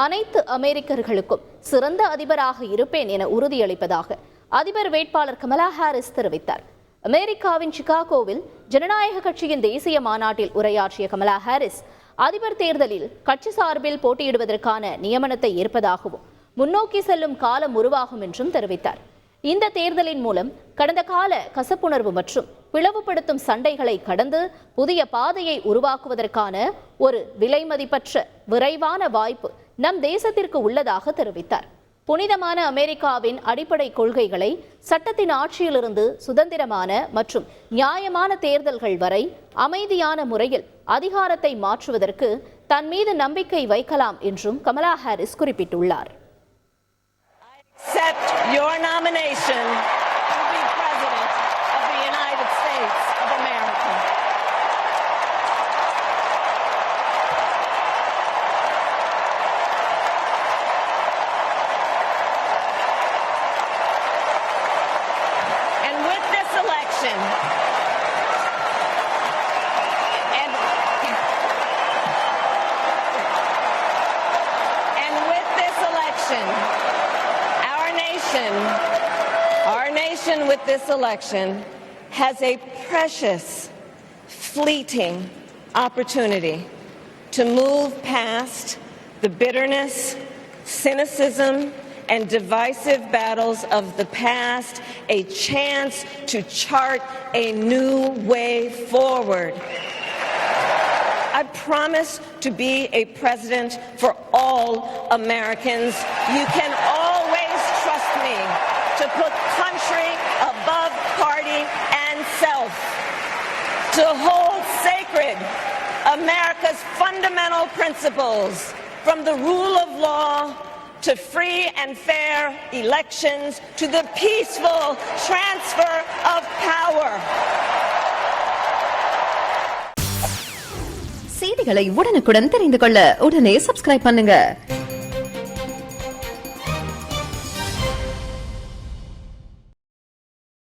அனைத்து அமெரிக்கர்களுக்கும் சிறந்த அதிபராக இருப்பேன் என உறுதியளிப்பதாக அதிபர் வேட்பாளர் கமலா ஹாரிஸ் தெரிவித்தார். அமெரிக்காவின் சிகாகோவில் ஜனநாயக கட்சியின் தேசிய மாநாட்டில் உரையாற்றிய கமலா ஹாரிஸ் அதிபர் தேர்தலில் கட்சி சார்பில் போட்டியிடுவதற்கான நியமனத்தை ஏற்பதாகவும் முன்னோக்கி செல்லும் காலம் உருவாகும் என்றும் தெரிவித்தார். இந்த தேர்தலின் மூலம் கடந்த கால கசப்புணர்வு மற்றும் பிளவுபடுத்தும் சண்டைகளை கடந்து புதிய பாதையை உருவாக்குவதற்கான ஒரு விலைமதிப்பற்ற விரைவான வாய்ப்பு நம் தேசத்திற்கு உள்ளதாக தெரிவித்தார். புனிதமான அமெரிக்காவின் அடிப்படை கொள்கைகளை சட்டத்தின் ஆட்சியிலிருந்து சுதந்திரமான மற்றும் நியாயமான தேர்தல்கள் வரை அமைதியான முறையில் அதிகாரத்தை மாற்றுவதற்கு தன் மீது நம்பிக்கை வைக்கலாம் என்றும் கமலா ஹாரிஸ் குறிப்பிட்டுள்ளார். Accept your nomination to be President of the United States of America. And with this election, Our nation with this election has a precious, fleeting opportunity to move past the bitterness, cynicism, and divisive battles of the past, a chance to chart a new way forward. I promise to be a president for all Americans. You can always trust me to put country above party and self, to hold sacred America's fundamental principles, from the rule of law to free and fair elections to the peaceful transfer of power. செய்திகளை உடனுக்குடன் தெரிந்து கொள்ள உடனே subscribe பண்ணுங்க.